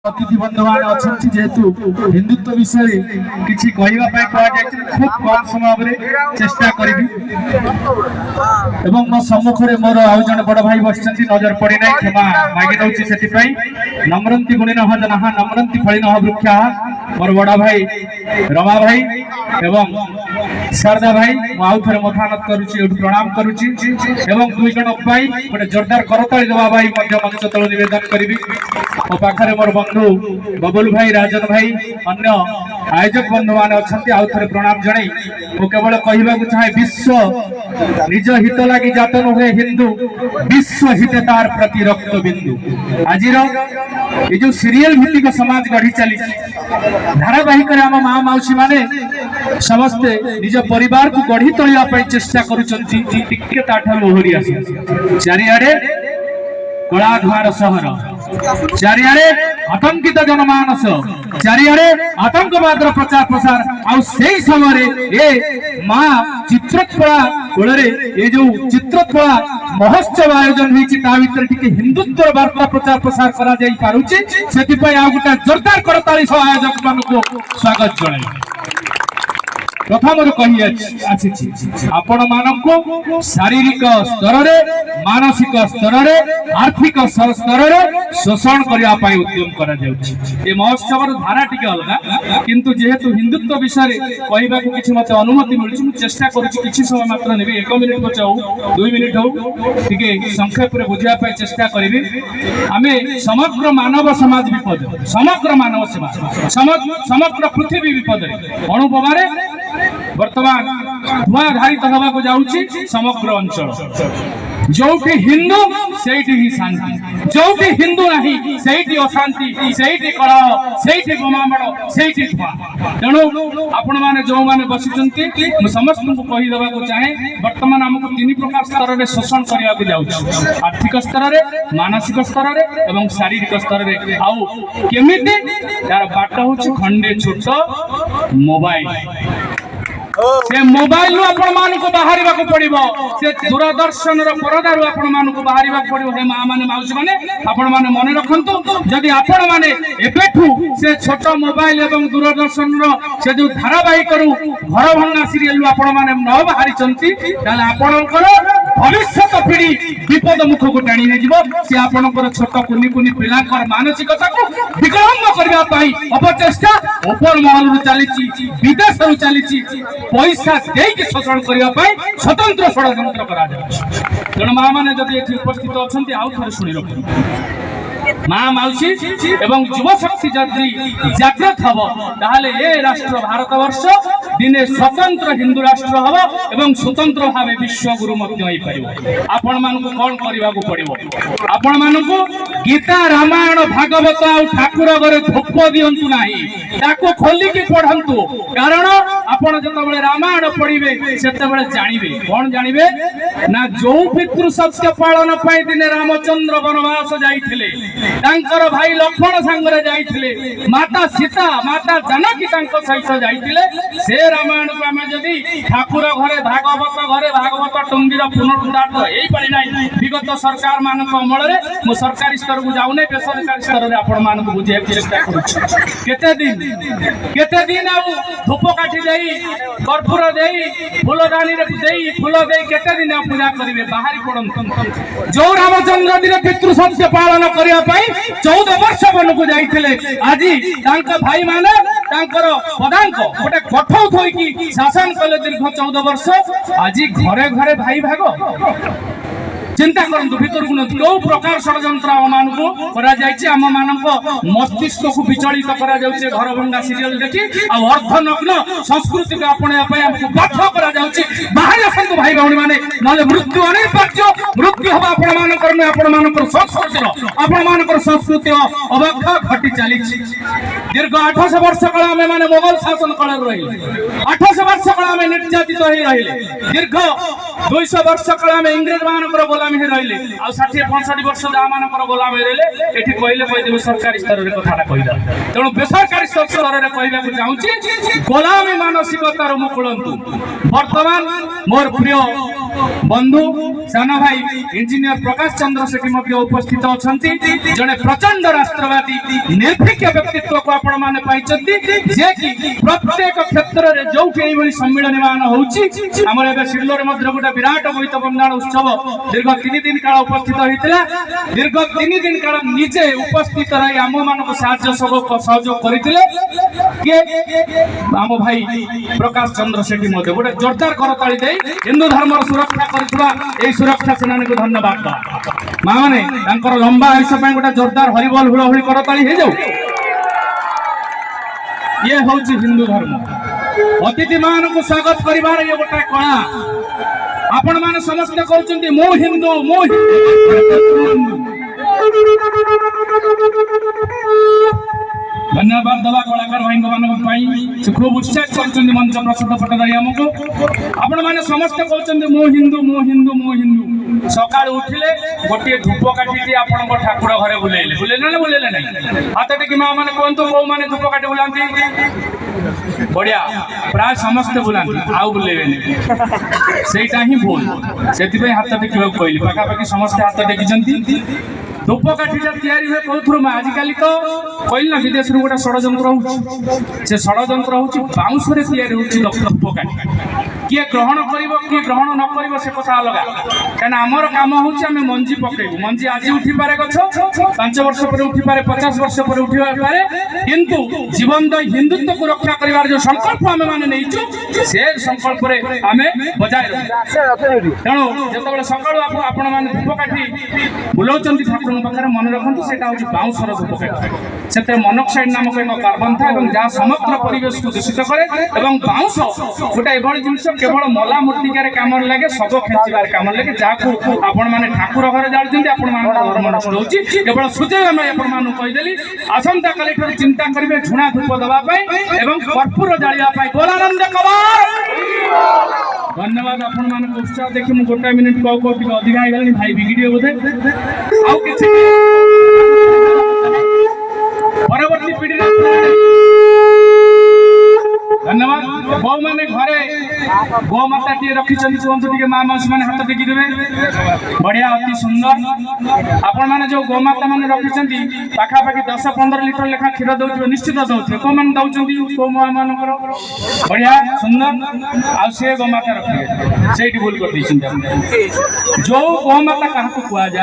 अतिथि बंधु मान अच्छा जेहेतु हिंदुत्व विषय किसी कहवाई खूब कम समय चेष्टा करी मो सम्मुखें मोर आउ जन बड़ भाई बस नजर पड़ी ना क्षमा मागी नौची से नम्रंती गुणिन जना नम्रंती फलिन वृक्षा मोर बड़ भाई रमा भाई एवं शारदा भाई आउ थे मथानत करुच्ची प्रणाम करुच्ची दुई जन भाई गोटे जोरदार करताली देवा भाई मंच तल नवेदन करी मो पाखे मोर बंधु बबुल भाई राजन भाई अन्य आयोजक बंधु मान अच्छा आउ थे प्रणाम जन मु केवल कहवा चाहे विश्व निज हित लगी जात नुहे हिंदू विश्व हित तार प्रति रक्त बिंदु आज जो सीरियल भित्तिक समाज गढ़ी चली धारावाहिक आम माँ मौसी माने समस्ते निज परिवार को गढ़ी तोलिया चेष्टा करुरी आस चारिआडे कला धुआर सहर चारिआडे आतंकित जनमानस चारिआडे आतंकवाद प्रचार प्रसार आउ सेही समय ए माँ चित्रकला कोल ये जो चित्रकला महोत्सव आयोजन होती हिंदुत्व वार्ता प्रचार प्रसार करा जाई पारुचे से आ गोटे जोरदार करताली आयोजक मान को स्वागत जन प्रथम कही आपण मानक शारीरिक स्तर रे मानसिक स्तर रे आर्थिक स्तर रे शोषण करने उद्यम करा ये महोत्सव धारा टी अलग किंतु जेहेतु हिंदुत्व विषय कहवा किसी मत अनुमति मिलूँ मुझे चेष्टा करुच्ची समय मात्र नेबी 1 मिनिट पच हो 2 मिनिट हो टे संक्षेप में बुझापी चेष्टा करी आम समग्र मानव समाज विपद समग्र मानव समाज समग्र पृथ्वी विपद अणुबोमारे वर्तमान धुआं धारित होगा जाऊँगी समग्र अंचल जो हिंदू से ही शांति जो हिंदू नहीं से अशांति से कलह से बोमामाड़ से धुआं तेणु आपण मैंने जो मैंने बसी समस्त को कहीदेवा को चाहे बर्तमान आमको 3 प्रकार स्तर में शोषण करने जाऊँ आर्थिक स्तर में मानसिक स्तर में और शारीरिक स्तर में आउ केमिति यार बाट हूँ खंडे छोट मोबाइल से मोबाइल बाहर पड़ो से दूरदर्शन परदार बाहर पड़ो हे माँ मैंने मौसी मैंने आपण मैंने मन रखु जदि आपण मैंने एबेठू से छोट मोबाइल एवं दूरदर्शन से जो धारावाहिक घर भंगा सीरियल आपण मैंने न बाहरी आपणकर भविष्य पीढ़ी विपद मुख को टाणी से आपणकर छोट कुनि कुनि पिला मानसिकता को विकलंब करने अपचेष्टा ओपर महल चली विदेश चली पैसा देकी शोषण करने स्वतंत्र षड्यंत्र करा तेणु माँ मैंने जब उपस्थित अच्छा आउ थे शुणी रख माँ मौसी एवं युव शक्ति जदि जागृत हम ताहले ए राष्ट्र भारत वर्ष दिने स्वतंत्र हिंदू राष्ट्र हम एवं स्वतंत्र भाव विश्व गुरु आपण मानक कौन करने को पड़ो आपण मानक गीता रामायण भागवत आ ठाकुर घरे धूप दिंतु ना खोलिकी पढ़ंतु कारण आपण जो रामायण पढ़े से जानवे कौन जानवे ना जो पितृ सत्य पालन दिने रामचंद्र वनवास जाइथिले तांकर भाई लक्ष्मण सांगरे जाइथिले माता सीता माता जानकी तांको सहित जाइथिले से रामायण को आमे जदी ठाकुर घरे भागवत टंगीर पुनरुद्धार एई पारि नाही विगत सरकार मानक अमल रे मो सरकारी स्तर को जाउ नै बेसरकारी स्तर रे आपण मान को बुझे चेष्टा करू केते दिन आ धूप काठी देई कर्पूर देई फूलदानी रे देई फूल देई केते दिन पूजा करिवे बाहरी पड़न जो रामचंद्र दिन पितृ सत्य पालन करिया 14 वर्ष वन को जाइथिले आज भाई माने पदांक गोटे कठौ थोइकी शासन कले दीर्घ 14 वर्ष आज घरे घरे भाई भाग चिंता करंतु भीतर को जो प्रकार षड्यंत्र आम को करा जायछि आम मानक मस्तिष्क को विचलित करा जाउछि घर भंगा सीरियल देखि आ अर्धनग्न संस्कृति को अपने हमको बाध्य करा जाउछि बाहर आसंतु भाई भौणी माने नले मृत्यु अनिवार्य मृत्यु हबा आपण मानकर ने आपण मानकर संस्कृति आपण मानकर संस्कृति अवक्षा घटी चलीछि दीर्घ 800 वर्ष काल आमे माने मोगल शासन काल रही 800 वर्ष काल आमे निर्यातित होई रहिले दीर्घ 200 वर्ष काल आमे इंग्रेज मानकर गोलामी रहिले आ 60-65 वर्ष मानकर गोलामी रहिले एठी कहले कहदेबे सरकारी स्तर रे कथाटा कहिदा तेणु बेसरकारी स्तर रे कहबा को चाहूची गोलामी मानसिकतार मुकुलंतु वर्तमान मोर प्रिय बंधु सान भाई इंजीनियर प्रकाश चंद्र सेठी उपस्थित अच्छा जड़े प्रचंड राष्ट्रवादी निर्भीक व्यक्तित्व को आपण मैंने जे कि प्रत्येक क्षेत्र में जो सम्मिलन मान होमर सिल्लोर गोटे विराट बोईत बंदाण उत्सव दीर्घ 3 दिन काल उपस्थित होता दीर्घ 3 दिन काल निजे उपस्थित रही आम मान सहयोग करते आम भाई प्रकाश चंद्र सेठी गोटे जोरदार करताली दे हिंदू धर्म सुरक्षा कर सुरक्षा सेनानी को धन्यवाद माँ मैंने लंबा आयुष गोटे जोरदार हरिबोल हुलहुली करताली हो जाऊ ये हूँ हिंदू धर्म अतिथि मान को स्वागत कर गोटे कला आपण मैंने समस्त कहते मु हिंदू धन्यवाद दवा कलाकार भाई मान से खूब उत्साहित कर मंच प्रसिद्ध पटदारी आमको आपण मैंने समस्त कहते मु हिंदू सकाल उठिले गोटे धूप काटी आपण ठाकुर घरे बुलेले बुलेले ना बुलेले नहीं हाथ टेक माँ मैंने कहतु कौ मैंने धूप काटी बुलाती बढ़िया प्राय समस्ते बुलाती आउ बुलेबे सेटा ही भूल से हाथ टेक कहली पाखापाखि समस्ते हाथ टेकी धूप काठीटा तैयारी हुए कौन आजिकल तो कहली ना विदेश गोटे षड्यंत्र हो षड्यंत्र हूँ बाउंश तैयारी हो धूप काठी किए ग्रहण कर किए ग्रहण न कर से कथा अलग कहीं आमर कम हूँ मंजी पकेबू मंजी आज उठी पारे गछ 5 वर्ष पर उठी पारे 50 वर्ष पर उठी पारे किंतु जीवन हिंदुत्व को रक्षा कर जो संकल्प आम मैंने से संकल्प आम बजाय तेणु जो सकालू आपण मैंने धूप काठी बुलाऊँ ठाकुर पाखे मन रखु से बाउंसर धूप काठी से मोनोक्साइड नामक एक कार्बन था जहाँ समग्र परिवेश को दूषित करे बाउंस गोटे एभली जिन केवल मला मूर्तिकार काम लगे सब खेचार काम लगे जहाँ आपण मैंने ठाकुर घर जाऊँच धर्म नष्ट हो केवल सुझाव मैं कहीदेली आसंता काली चिंता करेंगे झुणा धूप देवाई कर्पूर जावाई बोलानंद कबार धन्यवाद आपण मान उत्साह देखी मुझे गोटे मिनिट कौ अधिका हो भाई बिगिड़े बोधे परवर्ती पीढ़ी धन्यवाद गौ मैंने घरे गौ माता टी रखी कहतु टे माँ मौसी मैंने हाथ टेकी देवे बढ़िया अति सुंदर आपण मैंने जो गौ माता मैंने रखी पाखापाखि 10-15 लिटर लेखा क्षीर दौर निश्चित दौर कौ मैंने दौरान कौ माँ मान बढ़िया सुंदर आउ गौ माता रखिए से भूल कर जो गौ माता क्या कहुए